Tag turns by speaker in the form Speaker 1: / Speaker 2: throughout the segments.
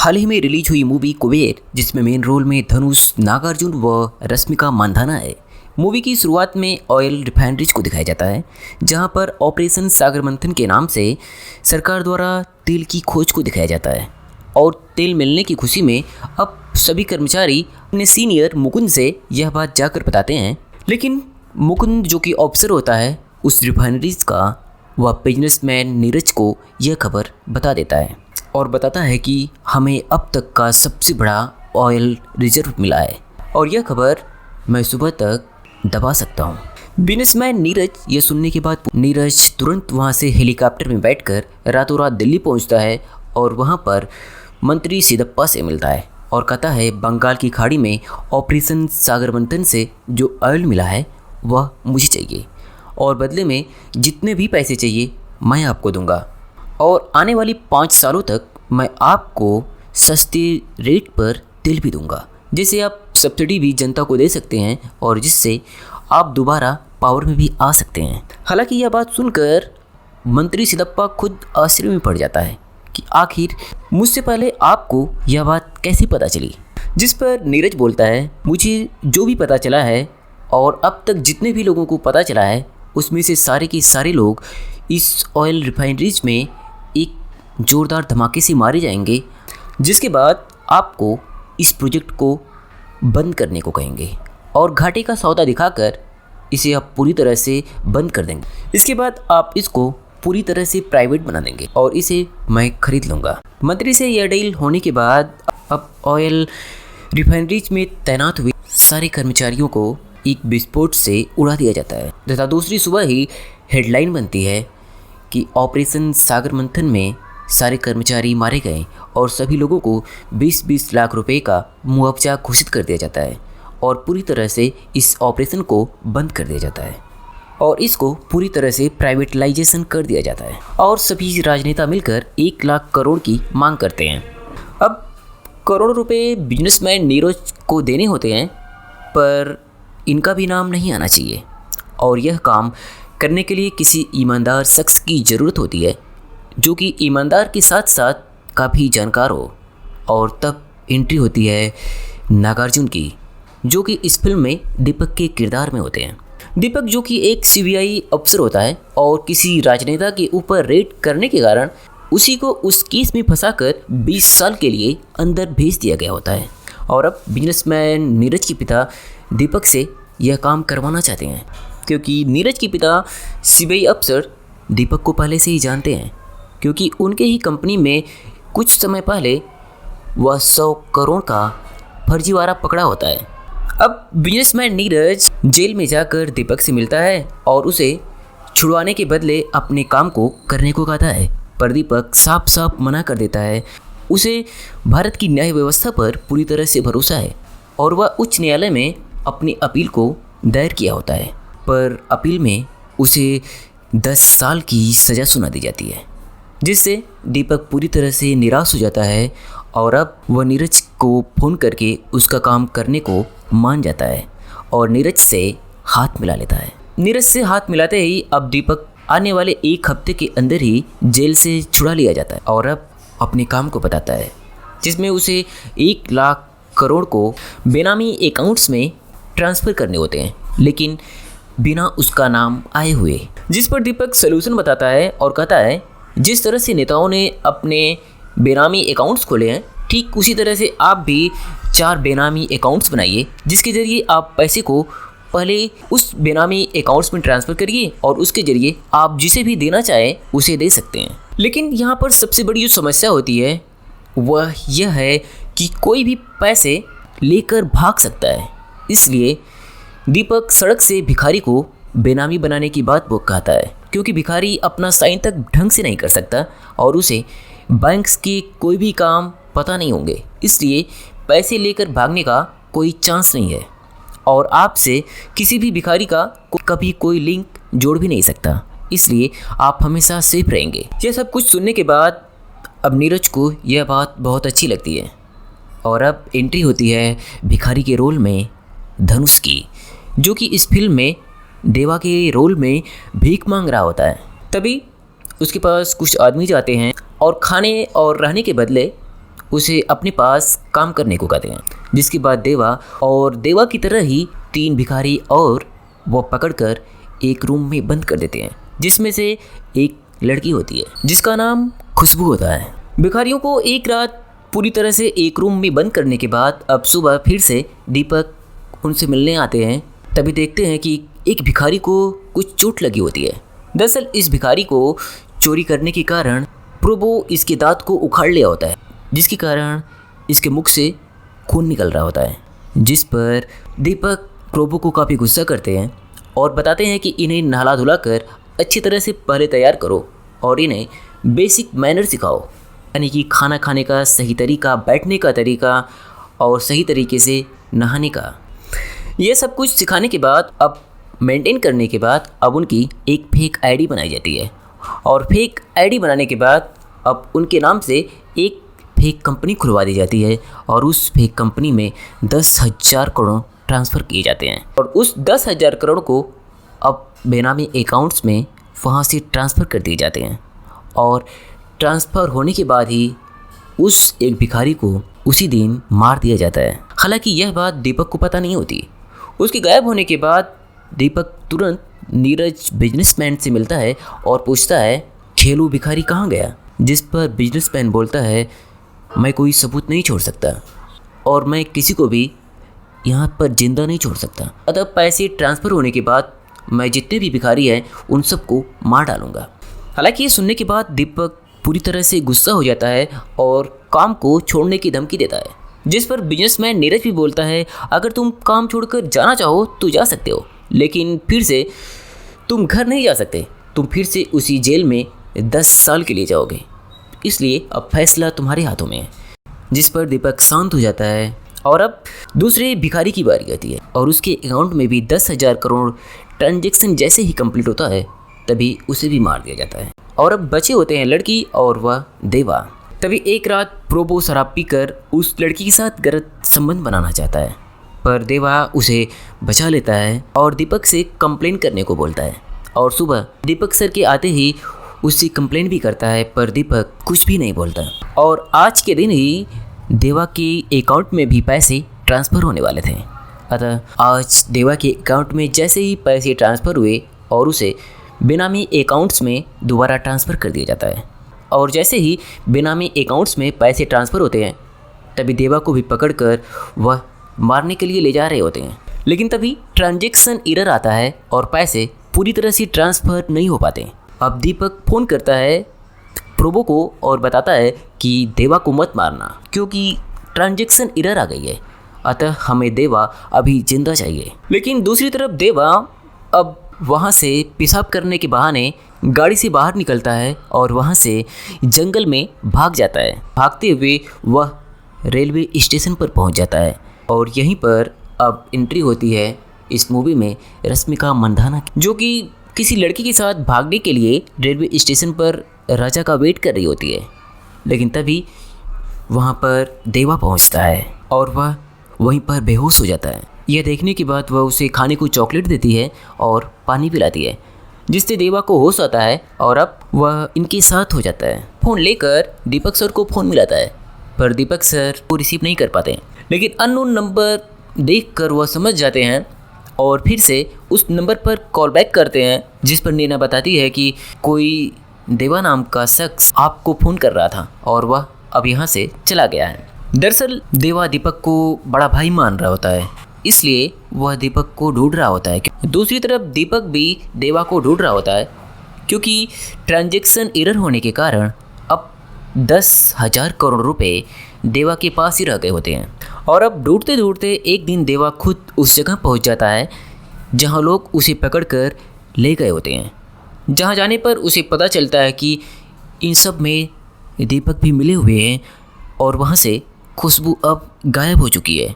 Speaker 1: हाल ही में रिलीज हुई मूवी कुबेर, जिसमें मेन रोल में धनुष, नागार्जुन व रश्मिका मंदाना है। मूवी की शुरुआत में ऑयल रिफाइनरीज को दिखाया जाता है, जहां पर ऑपरेशन सागर मंथन के नाम से सरकार द्वारा तेल की खोज को दिखाया जाता है और तेल मिलने की खुशी में अब सभी कर्मचारी अपने सीनियर मुकुंद से यह बात जाकर बताते हैं। लेकिन मुकुंद जो कि ऑफिसर होता है उस रिफाइनरीज का, वह बिजनेसमैन नीरज को यह खबर बता देता है और बताता है कि हमें अब तक का सबसे बड़ा ऑयल रिजर्व मिला है और यह खबर मैं सुबह तक दबा सकता हूँ। बिजनेसमैन नीरज यह सुनने के बाद नीरज तुरंत वहाँ से हेलीकॉप्टर में बैठकर रातों रात दिल्ली पहुँचता है और वहाँ पर मंत्री सिद्धप्पा से मिलता है और कहता है बंगाल की खाड़ी में ऑपरेशन सागर मंथन से जो ऑयल मिला है वह मुझे चाहिए और बदले में जितने भी पैसे चाहिए मैं आपको दूंगा और आने वाली 5 सालों तक मैं आपको सस्ते रेट पर तेल भी दूंगा, जिससे आप सब्सिडी भी जनता को दे सकते हैं और जिससे आप दोबारा पावर में भी आ सकते हैं। हालांकि यह बात सुनकर मंत्री सिद्धप्पा खुद आश्चर्य में पड़ जाता है कि आखिर मुझसे पहले आपको यह बात कैसे पता चली। जिस पर नीरज बोलता है, मुझे जो भी पता चला है और अब तक जितने भी लोगों को पता चला है उसमें से सारे के सारे लोग इस ऑयल रिफाइनरीज में एक ज़ोरदार धमाके से मारे जाएंगे, जिसके बाद आपको इस प्रोजेक्ट को बंद करने को कहेंगे और घाटे का सौदा दिखाकर इसे आप पूरी तरह से बंद कर देंगे। इसके बाद आप इसको पूरी तरह से प्राइवेट बना देंगे और इसे मैं खरीद लूँगा। मंत्री से यह डील होने के बाद अब ऑयल रिफाइनरीज में तैनात हुए सारे कर्मचारियों को एक विस्फोट से उड़ा दिया जाता है तथा दूसरी सुबह ही हेडलाइन बनती है कि ऑपरेशन सागर मंथन में सारे कर्मचारी मारे गए और सभी लोगों को 20-20 लाख रुपए का मुआवजा घोषित कर दिया जाता है और पूरी तरह से इस ऑपरेशन को बंद कर दिया जाता है और इसको पूरी तरह से प्राइवेटलाइजेशन कर दिया जाता है और सभी राजनेता मिलकर 1 लाख करोड़ की मांग करते हैं। अब करोड़ों रुपए बिजनेसमैन नीरज को देने होते हैं, पर इनका भी नाम नहीं आना चाहिए और यह काम करने के लिए किसी ईमानदार शख्स की ज़रूरत होती है, जो कि ईमानदार के साथ साथ काफ़ी जानकार हो। और तब एंट्री होती है नागार्जुन की, जो कि इस फिल्म में दीपक के किरदार में होते हैं। दीपक जो कि एक सीबीआई अफसर होता है और किसी राजनेता के ऊपर रेड करने के कारण उसी को उस केस में फंसाकर 20 साल के लिए अंदर भेज दिया गया होता है और अब बिजनेसमैन नीरज के पिता दीपक से यह काम करवाना चाहते हैं, क्योंकि नीरज के पिता सीबीआई अफसर दीपक को पहले से ही जानते हैं, क्योंकि उनके ही कंपनी में कुछ समय पहले वह 100 करोड़ का फर्जीवाड़ा पकड़ा होता है। अब बिजनेसमैन नीरज जेल में जाकर दीपक से मिलता है और उसे छुड़वाने के बदले अपने काम को करने को कहता है, पर दीपक साफ साफ मना कर देता है। उसे भारत की न्याय व्यवस्था पर पूरी तरह से भरोसा है और वह उच्च न्यायालय में अपनी अपील को दायर किया होता है, पर अपील में उसे 10 साल की सज़ा सुना दी जाती है, जिससे दीपक पूरी तरह से निराश हो जाता है और अब वह नीरज को फ़ोन करके उसका काम करने को मान जाता है और नीरज से हाथ मिला लेता है। नीरज से हाथ मिलाते ही अब दीपक आने वाले 1 हफ्ते के अंदर ही जेल से छुड़ा लिया जाता है और अब अपने काम को बताता है, जिसमें उसे 1 लाख करोड़ को बेनामी अकाउंट्स में ट्रांसफ़र करने होते हैं, लेकिन बिना उसका नाम आए हुए। जिस पर दीपक सलूशन बताता है और कहता है, जिस तरह से नेताओं ने अपने बेनामी अकाउंट्स खोले हैं, ठीक उसी तरह से आप भी 4 बेनामी अकाउंट्स बनाइए, जिसके ज़रिए आप पैसे को पहले उस बेनामी अकाउंट्स में ट्रांसफ़र करिए और उसके ज़रिए आप जिसे भी देना चाहें उसे दे सकते हैं। लेकिन यहाँ पर सबसे बड़ी जो समस्या होती है वह यह है कि कोई भी पैसे लेकर भाग सकता है, इसलिए दीपक सड़क से भिखारी को बेनामी बनाने की बात वो कहता है, क्योंकि भिखारी अपना साइन तक ढंग से नहीं कर सकता और उसे बैंक्स के कोई भी काम पता नहीं होंगे, इसलिए पैसे लेकर भागने का कोई चांस नहीं है और आपसे किसी भी भिखारी का कभी कोई लिंक जोड़ भी नहीं सकता, इसलिए आप हमेशा सेफ रहेंगे। यह सब कुछ सुनने के बाद अब नीरज को यह बात बहुत अच्छी लगती है और अब एंट्री होती है भिखारी के रोल में धनुष की, जो कि इस फिल्म में देवा के रोल में भीख मांग रहा होता है। तभी उसके पास कुछ आदमी जाते हैं और खाने और रहने के बदले उसे अपने पास काम करने को कहते हैं। जिसके बाद देवा की तरह ही 3 भिखारी और वो पकड़कर एक रूम में बंद कर देते हैं, जिसमें से एक लड़की होती है जिसका नाम खुशबू होता है। भिखारियों को एक रात पूरी तरह से एक रूम में बंद करने के बाद अब सुबह फिर से दीपक उनसे मिलने आते हैं। तभी देखते हैं कि एक भिखारी को कुछ चोट लगी होती है। दरअसल इस भिखारी को चोरी करने के कारण प्रोबो इसके दांत को उखाड़ लिया होता है, जिसके कारण इसके मुख से खून निकल रहा होता है। जिस पर दीपक प्रोबो को काफ़ी गुस्सा करते हैं और बताते हैं कि इन्हें नहला धुला कर अच्छी तरह से पहले तैयार करो और इन्हें बेसिक मैनर सिखाओ, यानी कि खाना खाने का सही तरीका, बैठने का तरीका और सही तरीके से नहाने का। ये सब कुछ सिखाने के बाद, अब मेंटेन करने के बाद, अब उनकी एक फेक आईडी बनाई जाती है और फेक आईडी बनाने के बाद अब उनके नाम से एक फेक कंपनी खुलवा दी जाती है और उस फेक कंपनी में 10,000 करोड़ ट्रांसफ़र किए जाते हैं और उस 10,000 करोड़ को अब बेनामी अकाउंट्स में वहाँ से ट्रांसफ़र कर दिए जाते हैं और ट्रांसफ़र होने के बाद ही उस एक भिखारी को उसी दिन मार दिया जाता है। हालांकि यह बात दीपक को पता नहीं होती। उसके गायब होने के बाद दीपक तुरंत नीरज बिजनेसमैन से मिलता है और पूछता है खेलू भिखारी कहाँ गया। जिस पर बिजनेसमैन बोलता है मैं कोई सबूत नहीं छोड़ सकता और मैं किसी को भी यहाँ पर जिंदा नहीं छोड़ सकता। अतः पैसे ट्रांसफ़र होने के बाद मैं जितने भी भिखारी हैं उन सबको मार डालूंगा। हालांकि ये सुनने के बाद दीपक पूरी तरह से गुस्सा हो जाता है और काम को छोड़ने की धमकी देता है। जिस पर बिजनेसमैन नीरज भी बोलता है अगर तुम काम छोड़कर जाना चाहो तो जा सकते हो, लेकिन फिर से तुम घर नहीं जा सकते, तुम फिर से उसी जेल में 10 साल के लिए जाओगे, इसलिए अब फैसला तुम्हारे हाथों में है। जिस पर दीपक शांत हो जाता है और अब दूसरे भिखारी की बारी आती है और उसके अकाउंट में भी 10,000 करोड़ ट्रांजैक्शन जैसे ही कंप्लीट होता है तभी उसे भी मार दिया जाता है और अब बचे होते हैं लड़की और वह देवा। तभी एक रात प्रोबो शराब पीकर उस लड़की के साथ गलत संबंध बनाना चाहता है, पर देवा उसे बचा लेता है और दीपक से कंप्लेन करने को बोलता है और सुबह दीपक सर के आते ही उससे कंप्लेन भी करता है, पर दीपक कुछ भी नहीं बोलता। और आज के दिन ही देवा के अकाउंट में भी पैसे ट्रांसफ़र होने वाले थे। अतः आज देवा के अकाउंट में जैसे ही पैसे ट्रांसफ़र हुए और उसे बेनामी अकाउंट्स में दोबारा ट्रांसफ़र कर दिया जाता है और जैसे ही बेनामी अकाउंट्स में पैसे ट्रांसफ़र होते हैं तभी देवा को भी पकड़कर वह मारने के लिए ले जा रहे होते हैं। लेकिन तभी ट्रांजैक्शन एरर आता है और पैसे पूरी तरह से ट्रांसफ़र नहीं हो पाते। अब दीपक फ़ोन करता है प्रोबो को और बताता है कि देवा को मत मारना क्योंकि ट्रांजैक्शन एरर आ गई है, अतः हमें देवा अभी जिंदा चाहिए। लेकिन दूसरी तरफ देवा अब वहाँ से पेशाब करने के बहाने गाड़ी से बाहर निकलता है और वहाँ से जंगल में भाग जाता है। भागते हुए वह रेलवे स्टेशन पर पहुँच जाता है और यहीं पर अब एंट्री होती है इस मूवी में रश्मिका मंदाना, जो कि किसी लड़की के साथ भागने के लिए रेलवे स्टेशन पर राजा का वेट कर रही होती है। लेकिन तभी वहाँ पर देवा पहुँचता है और वह वहीं पर बेहोश हो जाता है। यह देखने के बाद वह उसे खाने को चॉकलेट देती है और पानी पिलाती है, जिससे देवा को होश आता है और अब वह इनके साथ हो जाता है। फ़ोन लेकर दीपक सर को फ़ोन मिलाता है, पर दीपक सर को रिसीव नहीं कर पाते, लेकिन अननोन नंबर देखकर वह समझ जाते हैं और फिर से उस नंबर पर कॉल बैक करते हैं, जिस पर नीना बताती है कि कोई देवा नाम का शख्स आपको फ़ोन कर रहा था और वह अब यहाँ से चला गया है। दरअसल देवा दीपक को बड़ा भाई मान रहा होता है, इसलिए वह दीपक को ढूंढ रहा होता है। दूसरी तरफ दीपक भी देवा को ढूंढ रहा होता है क्योंकि ट्रांजैक्शन एरर होने के कारण अब 10,000 करोड़ रुपए देवा के पास ही रह गए होते हैं। और अब ढूंढते ढूंढते एक दिन देवा खुद उस जगह पहुंच जाता है जहां लोग उसे पकड़कर ले गए होते हैं। जहां जाने पर उसे पता चलता है कि इन सब में दीपक भी मिले हुए हैं और वहां से खुशबू अब गायब हो चुकी है।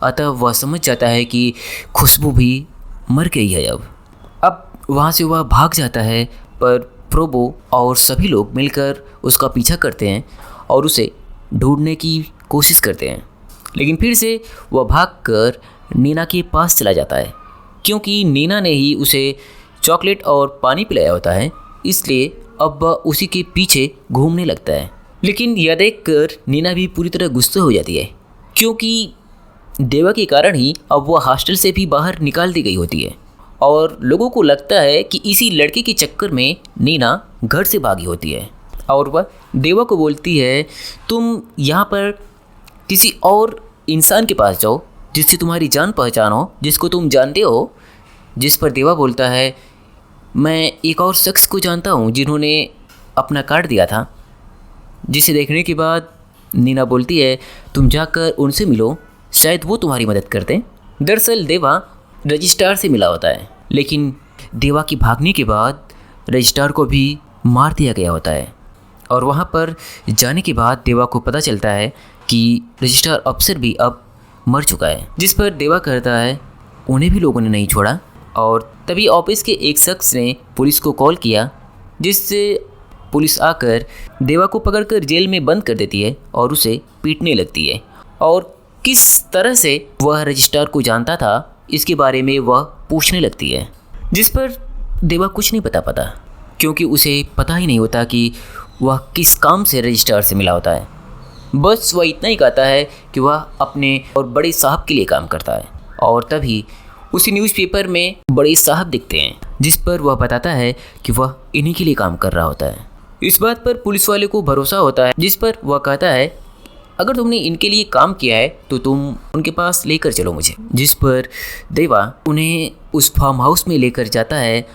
Speaker 1: अतः वह समझ जाता है कि खुशबू भी मर गई है। अब वहाँ से वह भाग जाता है, पर प्रोबो और सभी लोग मिलकर उसका पीछा करते हैं और उसे ढूंढने की कोशिश करते हैं। लेकिन फिर से वह भागकर नीना के पास चला जाता है क्योंकि नीना ने ही उसे चॉकलेट और पानी पिलाया होता है, इसलिए अब वह उसी के पीछे घूमने लगता है। लेकिन यह देखकर नीना भी पूरी तरह गुस्सा हो जाती है, क्योंकि देवा के कारण ही अब वह हॉस्टल से भी बाहर निकाल दी गई होती है और लोगों को लगता है कि इसी लड़के के चक्कर में नीना घर से भागी होती है। और वह देवा को बोलती है, तुम यहाँ पर किसी और इंसान के पास जाओ जिससे तुम्हारी जान पहचान हो, जिसको तुम जानते हो। जिस पर देवा बोलता है, मैं एक और शख्स को जानता हूँ जिन्होंने अपना कार्ड दिया था। जिसे देखने के बाद नीना बोलती है, तुम जाकर उनसे मिलो, शायद वो तुम्हारी मदद कर दें। दरअसल देवा रजिस्ट्रार से मिला होता है, लेकिन देवा की भागने के बाद रजिस्ट्रार को भी मार दिया गया होता है। और वहाँ पर जाने के बाद देवा को पता चलता है कि रजिस्ट्रार अफसर भी अब मर चुका है। जिस पर देवा कहता है, उन्हें भी लोगों ने नहीं छोड़ा। और तभी ऑफिस के एक शख्स ने पुलिस को कॉल किया, जिससे पुलिस आकर देवा को पकड़कर जेल में बंद कर देती है और उसे पीटने लगती है। और किस तरह से वह रजिस्ट्रार को जानता था इसके बारे में वह पूछने लगती है, जिस पर देवा कुछ नहीं बता पाता, क्योंकि उसे पता ही नहीं होता कि वह किस काम से रजिस्ट्रार से मिला होता है। बस वह इतना ही कहता है कि वह अपने और बड़े साहब के लिए काम करता है। और तभी उसी न्यूज़पेपर में बड़े साहब दिखते हैं, जिस पर वह बताता है कि वह इन्हीं के लिए काम कर रहा होता है। इस बात पर पुलिस वाले को भरोसा होता है, जिस पर वह कहता है, अगर तुमने इनके लिए काम किया है तो तुम उनके पास लेकर चलो मुझे। जिस पर देवा उन्हें उस फार्म हाउस में लेकर जाता है,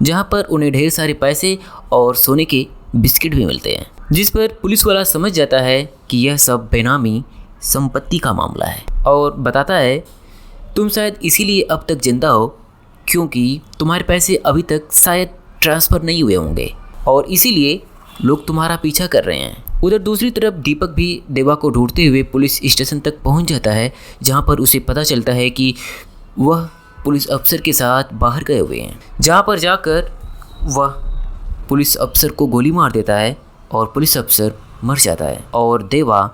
Speaker 1: जहाँ पर उन्हें ढेर सारे पैसे और सोने के बिस्किट भी मिलते हैं। जिस पर पुलिस वाला समझ जाता है कि यह सब बेनामी संपत्ति का मामला है और बताता है, तुम शायद इसीलिए अब तक जिंदा हो क्योंकि तुम्हारे पैसे अभी तक शायद ट्रांसफ़र नहीं हुए होंगे और इसीलिए लोग तुम्हारा पीछा कर रहे हैं। उधर दूसरी तरफ दीपक भी देवा को ढूंढते हुए पुलिस स्टेशन तक पहुंच जाता है, जहां पर उसे पता चलता है कि वह पुलिस अफसर के साथ बाहर गए हुए हैं। जहां पर जाकर वह पुलिस अफसर को गोली मार देता है और पुलिस अफसर मर जाता है और देवा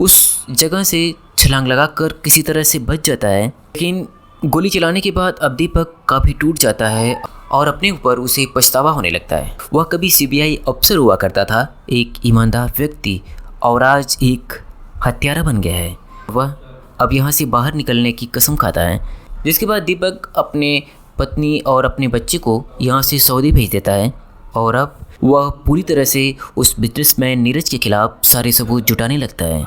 Speaker 1: उस जगह से छलांग लगाकर किसी तरह से बच जाता है। लेकिन गोली चलाने के बाद अब दीपक काफ़ी टूट जाता है और अपने ऊपर उसे पछतावा होने लगता है। वह कभी सीबीआई अफसर हुआ करता था, एक ईमानदार व्यक्ति, और आज एक हत्यारा बन गया है। वह अब यहाँ से बाहर निकलने की कसम खाता है। जिसके बाद दीपक अपने पत्नी और अपने बच्चे को यहाँ से सऊदी भेज देता है और अब वह पूरी तरह से उस बिजनेसमैन नीरज के खिलाफ सारे सबूत जुटाने लगता है।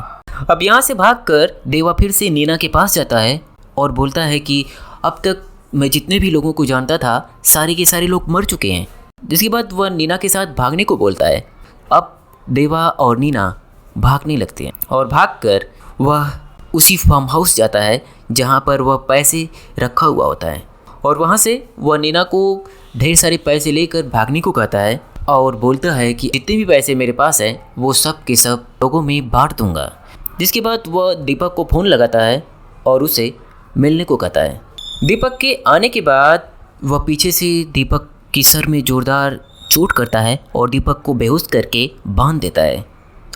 Speaker 1: अब यहाँ से भागकर देवा फिर से नीना के पास जाता है और बोलता है कि अब तक मैं जितने भी लोगों को जानता था सारे के सारे लोग मर चुके हैं। जिसके बाद वह नीना के साथ भागने को बोलता है। अब देवा और नीना भागने लगते हैं और भागकर वह उसी फार्म हाउस जाता है जहाँ पर वह पैसे रखा हुआ होता है और वहाँ से वह नीना को ढेर सारे पैसे लेकर भागने को कहता है और बोलता है कि जितने भी पैसे मेरे पास हैं वो सब के सब लोगों में बांट दूंगा। जिसके बाद वह दीपक को फ़ोन लगाता है और उसे मिलने को कहता है। दीपक के आने के बाद वह पीछे से दीपक की सर में ज़ोरदार चोट करता है और दीपक को बेहोश करके बांध देता है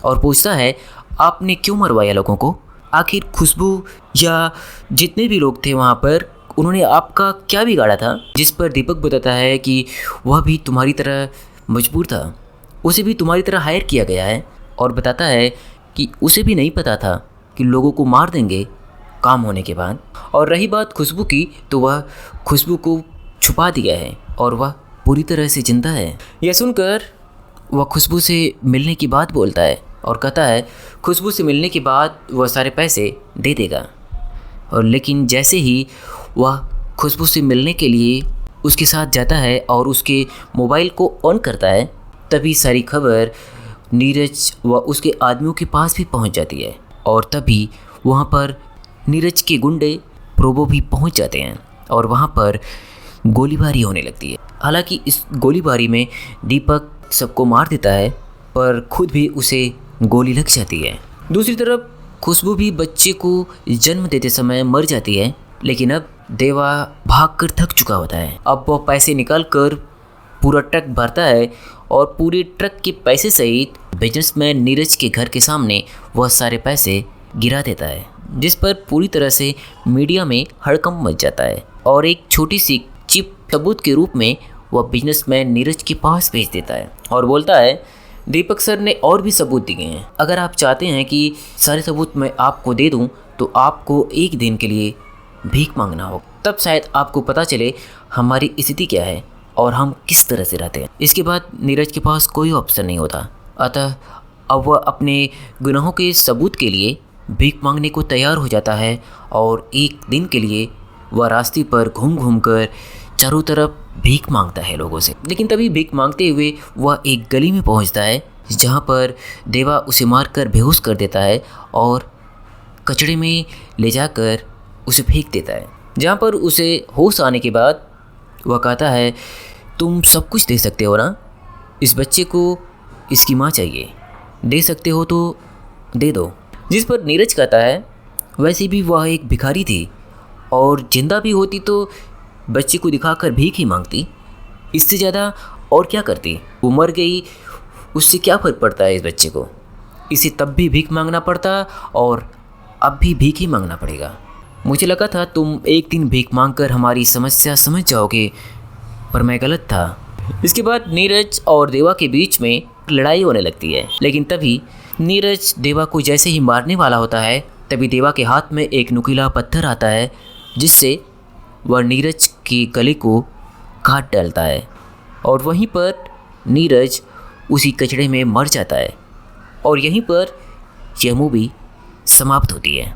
Speaker 1: और पूछता है, आपने क्यों मरवाया लोगों को? आखिर खुशबू या जितने भी लोग थे वहाँ पर उन्होंने आपका क्या बिगाड़ा था? जिस पर दीपक बताता है कि वह भी तुम्हारी तरह मजबूर था, उसे भी तुम्हारी तरह हायर किया गया है और बताता है कि उसे भी नहीं पता था कि लोगों को मार देंगे काम होने के बाद। और रही बात खुशबू की, तो वह खुशबू को छुपा दिया है और वह पूरी तरह से जिंदा है। यह सुनकर वह खुशबू से मिलने की बात बोलता है और कहता है खुशबू से मिलने के बाद वह सारे पैसे दे देगा। और लेकिन जैसे ही वह खुशबू से मिलने के लिए उसके साथ जाता है और उसके मोबाइल को ऑन करता है, तभी सारी खबर नीरज व उसके आदमियों के पास भी पहुंच जाती है और तभी वहां पर नीरज के गुंडे प्रोबो भी पहुंच जाते हैं और वहां पर गोलीबारी होने लगती है। हालांकि इस गोलीबारी में दीपक सबको मार देता है पर खुद भी उसे गोली लग जाती है। दूसरी तरफ खुशबू भी बच्चे को जन्म देते समय मर जाती है, लेकिन अब देवा भागकर थक चुका होता है। अब वह पैसे निकाल कर पूरा ट्रक भरता है और पूरे ट्रक के पैसे सहित बिजनेसमैन नीरज के घर के सामने वह सारे पैसे गिरा देता है, जिस पर पूरी तरह से मीडिया में हड़कंप मच जाता है और एक छोटी सी चिप सबूत के रूप में वह बिजनेसमैन नीरज के पास भेज देता है और बोलता है दीपक सर ने और भी सबूत दिए हैं। अगर आप चाहते हैं कि सारे सबूत मैं आपको दे दूं तो आपको एक दिन के लिए भीख मांगना होगा, तब शायद आपको पता चले हमारी स्थिति क्या है और हम किस तरह से रहते हैं। इसके बाद नीरज के पास कोई ऑप्शन नहीं होता, अतः अब वह अपने गुनाहों के सबूत के लिए भीख मांगने को तैयार हो जाता है और एक दिन के लिए वह रास्ते पर घूम घूम कर चारों तरफ भीख मांगता है लोगों से। लेकिन तभी भीख मांगते हुए वह एक गली में पहुंचता है जहां पर देवा उसे मारकर बेहोश कर देता है और कचड़े में ले जाकर उसे फेंक देता है, जहां पर उसे होश आने के बाद वह कहता है, तुम सब कुछ दे सकते हो ना, इस बच्चे को इसकी माँ चाहिए, दे सकते हो तो दे दो। जिस पर नीरज कहता है, वैसे भी वह एक भिखारी थी और जिंदा भी होती तो बच्चे को दिखाकर भीख ही मांगती, इससे ज़्यादा और क्या करती। वो मर गई, उससे क्या फ़र्क पड़ता है इस बच्चे को। इसे तब भी भीख मांगना पड़ता और अब भी भीख ही मांगना पड़ेगा। मुझे लगा था तुम एक दिन भीख मांगकर हमारी समस्या समझ जाओगे, पर मैं गलत था। इसके बाद नीरज और देवा के बीच में लड़ाई होने लगती है। लेकिन तभी नीरज देवा को जैसे ही मारने वाला होता है, तभी देवा के हाथ में एक नुकीला पत्थर आता है जिससे वह नीरज के गले को काट डालता है और वहीं पर नीरज उसी कचड़े में मर जाता है। और यहीं पर यह मूवी समाप्त होती है।